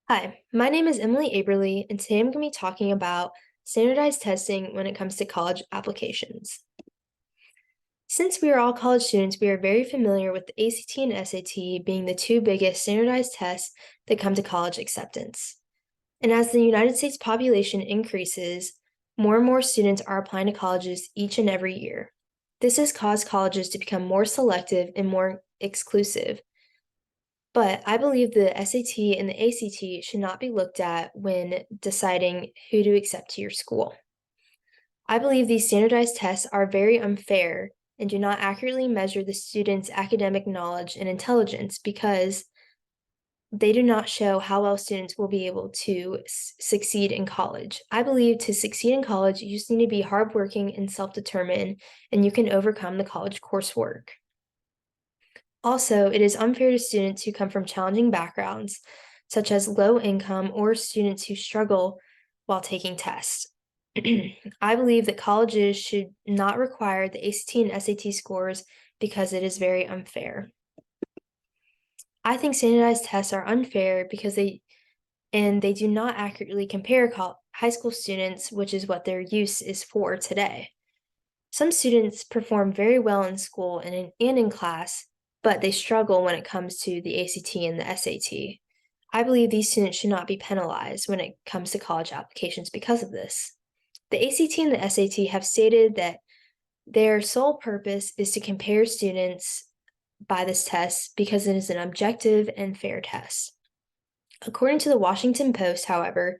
Hi, my name is Emily Aberle, and today I'm going to be talking about standardized testing when it comes to college applications. Since we are all college students, we are very familiar with the ACT and SAT being the two biggest standardized tests that come to college acceptance. And as the United States population increases, more and more students are applying to colleges each and every year. This has caused colleges to become more selective and more exclusive. But I believe the SAT and the ACT should not be looked at when deciding who to accept to your school. I believe these standardized tests are very unfair and do not accurately measure the student's academic knowledge and intelligence because they do not show how well students will be able to succeed in college. I believe to succeed in college, you just need to be hardworking and self-determined, and you can overcome the college coursework. Also, it is unfair to students who come from challenging backgrounds, such as low income or students who struggle while taking tests. I believe that colleges should not require the ACT and SAT scores because it is very unfair. I think standardized tests are unfair because they do not accurately compare high school students, which is what their use is for today. Some students perform very well in school and in class, but they struggle when it comes to the ACT and the SAT. I believe these students should not be penalized when it comes to college applications because of this. The ACT and the SAT have stated that their sole purpose is to compare students by this test because it is an objective and fair test. According to the Washington Post, however,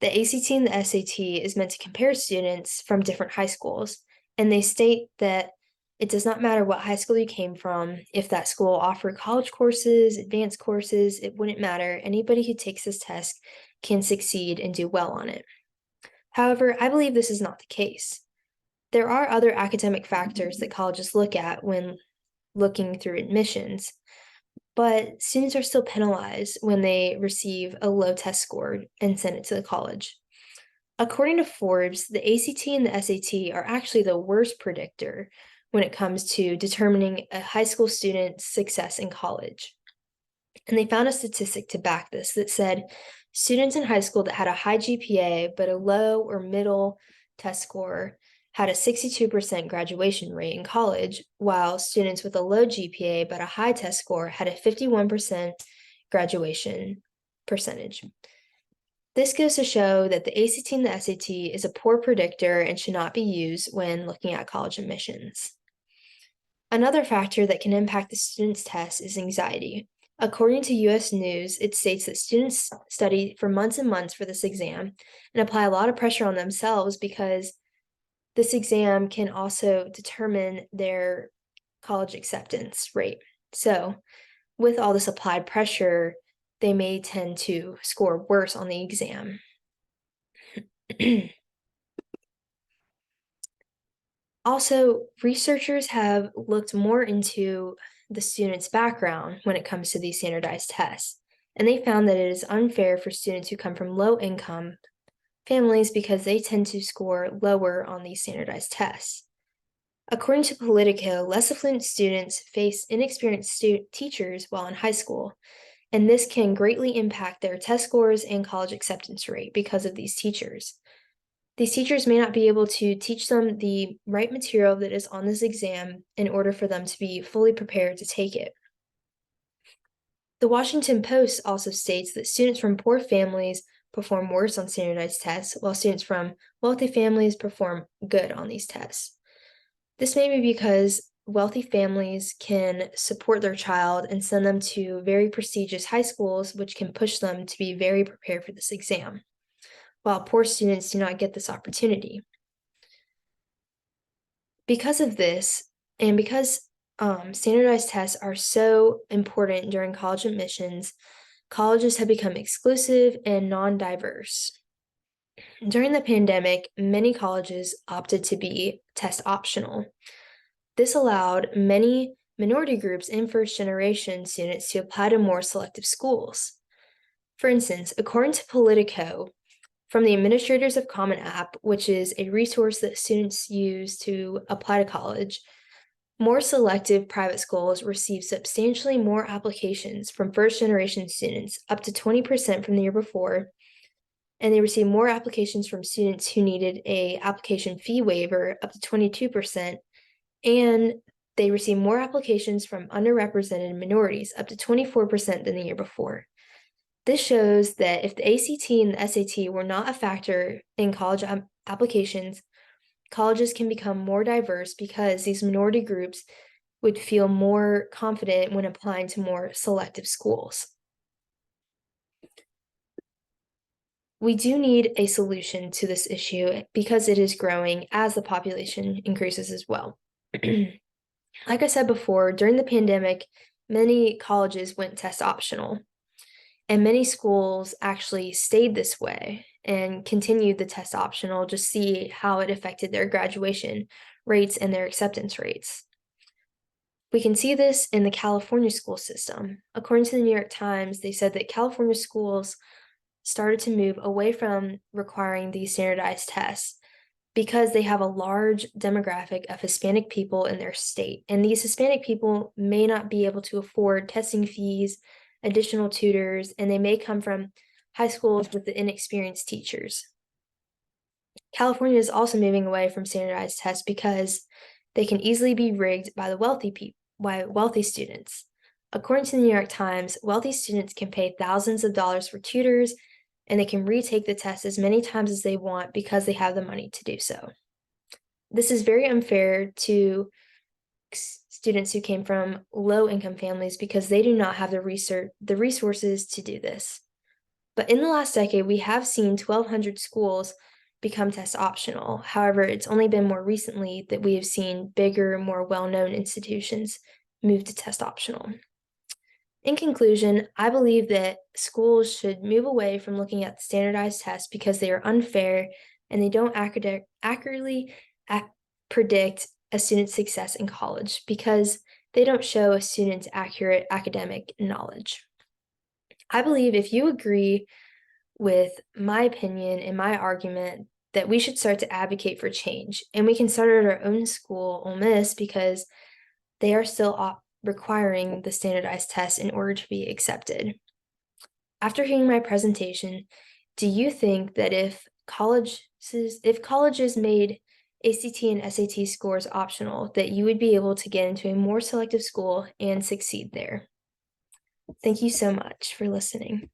the ACT and the SAT is meant to compare students from different high schools, and they state that it does not matter what high school you came from. If that school offered college courses, advanced courses, it wouldn't matter. Anybody who takes this test can succeed and do well on it. However, I believe this is not the case. There are other academic factors that colleges look at when looking through admissions, but students are still penalized when they receive a low test score and send it to the college. According to Forbes, the ACT and the SAT are actually the worst predictor when it comes to determining a high school student's success in college. And they found a statistic to back this that said students in high school that had a high GPA but a low or middle test score had a 62% graduation rate in college, while students with a low GPA but a high test score had a 51% graduation percentage. This goes to show that the ACT and the SAT is a poor predictor and should not be used when looking at college admissions. Another factor that can impact the student's test is anxiety. According to US News, it states that students study for months and months for this exam and apply a lot of pressure on themselves because this exam can also determine their college acceptance rate. So, with all this applied pressure, they may tend to score worse on the exam. Also, researchers have looked more into the student's background when it comes to these standardized tests, and they found that it is unfair for students who come from low income families because they tend to score lower on these standardized tests. According to Politico, less affluent students face inexperienced teachers while in high school, and this can greatly impact their test scores and college acceptance rate because of these teachers. These teachers may not be able to teach them the right material that is on this exam in order for them to be fully prepared to take it. The Washington Post also states that students from poor families perform worse on standardized tests, while students from wealthy families perform good on these tests. This may be because wealthy families can support their child and send them to very prestigious high schools, which can push them to be very prepared for this exam, while poor students do not get this opportunity. Because of this, and because standardized tests are so important during college admissions, colleges have become exclusive and non-diverse. During the pandemic, many colleges opted to be test optional. This allowed many minority groups and first-generation students to apply to more selective schools. For instance, according to Politico, from the Administrators of Common app, which is a resource that students use to apply to college, More selective private schools receive substantially more applications from first-generation students, up to 20% from the year before, and they receive more applications from students who needed an application fee waiver, up to 22%, and they receive more applications from underrepresented minorities, up to 24% than the year before. This shows that if the ACT and the SAT were not a factor in college applications, colleges can become more diverse because these minority groups would feel more confident when applying to more selective schools. We do need a solution to this issue because it is growing as the population increases as well. Like I said before, during the pandemic, many colleges went test optional, and many schools actually stayed this way and continued the test optional to see how it affected their graduation rates and their acceptance rates. We can see this in the California school system. According to the New York Times, they said that California schools started to move away from requiring these standardized tests because they have a large demographic of Hispanic people in their state. And these Hispanic people may not be able to afford testing fees, additional tutors, and they may come from high schools with the inexperienced teachers. California is also moving away from standardized tests because they can easily be rigged by the wealthy students. According to the New York Times, wealthy students can pay thousands of dollars for tutors, and they can retake the test as many times as they want because they have the money to do so. This is very unfair to students who came from low-income families because they do not have the resources to do this. But in the last decade, we have seen 1,200 schools become test optional. However, it's only been more recently that we have seen bigger, more well-known institutions move to test optional. In conclusion, I believe that schools should move away from looking at standardized tests because they are unfair and they don't accurately predict a student's success in college because they don't show a student's accurate academic knowledge. I believe if you agree with my opinion and my argument that we should start to advocate for change, and we can start at our own school, Ole Miss, because they are still requiring the standardized test in order to be accepted. After hearing my presentation, do you think that if colleges made ACT and SAT scores optional, that you would be able to get into a more selective school and succeed there? Thank you so much for listening.